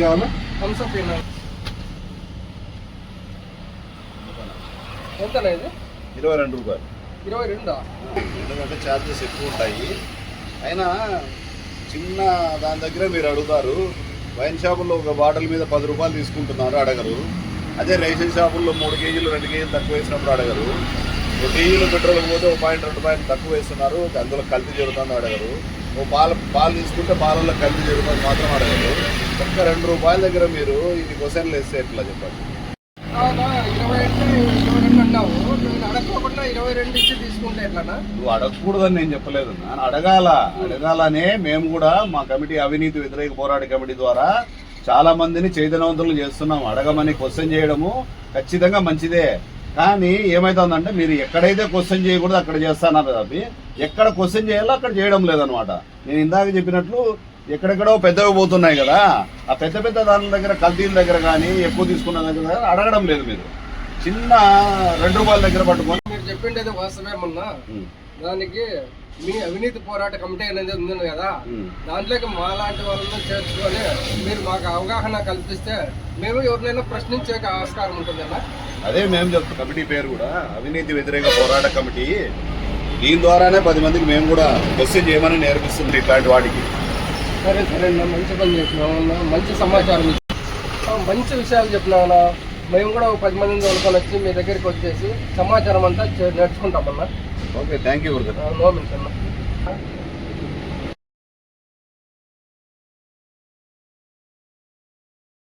కావాలా? థమ్స్అప్ ఎంతనా ఇది? 22 రూపాయలు. 22? ఎందుకంటే ఛార్జెస్ ఎక్కువ ఉంటాయి. అయినా చిన్న దాని దగ్గర మీరు అడుగుతారు. వైన్ షాపుల్లో ఒక బాటిల్ మీద 10 రూపాయలు తీసుకుంటున్నారు, అడగరు. అదే రేషన్ షాపుల్లో 3 కేజీలు 2 కేజీలు తక్కువ వేసినప్పుడు అడగరు. 1 కేజీలు పెట్రోల్ పోతే 1.2 పాయింట్ తక్కువ వేస్తున్నారు, అందులో కల్తీ జరుగుతుందో అడగరు. ఓ పాలు తీసుకుంటే పాలల్లో కల్తీ జరుగుతుంది మాత్రం అడగరు. ఒక్క 2 రూపాయల దగ్గర మీరు ఇది క్వశ్చన్లు వేస్తే ఎట్లా చెప్పండి? 22 అన్నావు, నేను అడగకుండా 22 ఇచ్చి తీసుకుంటే ఎట్లనా? నువ్వు అడగకూడదని నేను చెప్పలేదు. అడగాలనే మేము కూడా మా కమిటీ అవినీతి వ్యతిరేక పోరాట కమిటీ ద్వారా చాలా మందిని చైతన్యవంతులు చేస్తున్నాం. అడగమని క్వశ్చన్ చేయడము ఖచ్చితంగా మంచిదే. కానీ ఏమైతుందంటే మీరు ఎక్కడైతే క్వశ్చన్ చేయకూడదు అక్కడ చేస్తాన్నారు తప్పి ఎక్కడ క్వశ్చన్ చేయాలో అక్కడ చేయడం లేదనమాట. నేను ఇందాక చెప్పినట్లు ఎక్కడెక్కడో పెద్దవి పోతున్నాయి కదా, ఆ పెద్ద దాని దగ్గర కల్తీల దగ్గర కానీ ఎక్కువ తీసుకున్న దగ్గర అడగడం లేదు. మీరు చిన్న 2 రూపాయల దగ్గర పట్టుకొని మీరు చెప్పిండేది వాస్తవేమన్నా, దానికి మీ అవినీతి పోరాట కమిటీ అనేది ఉంది కదా, దాంట్లోకి మాలాంటి వాళ్ళని చేర్చుకొని మీరు మాకు అవగాహన కల్పిస్తే మేము ఎవరినైనా ప్రశ్నించే ఆస్కారం ఉంటుందన్నా. అదే మేము చెప్తాం. కమిటీ పేరు కూడా అవినీతి వ్యతిరేక పోరాట కమిటీ. దీని ద్వారానే 10 మందికి మేము కూడా క్వశ్చన్ చేయమని నేర్పిస్తుంది ఇట్లాంటి వాటికి. సరే మంచి పని చెప్పినామన్నా, మంచి సమాచారం ఇచ్చాం, మంచి విషయాలు చెప్పినామన్నా. మేము కూడా 10 మందిని తోలుకొని వచ్చి మీ దగ్గరికి వచ్చేసి సమాచారం అంతా నేర్చుకుంటామన్నా. Okay, thank you. నో మెన్స్ అన్నా.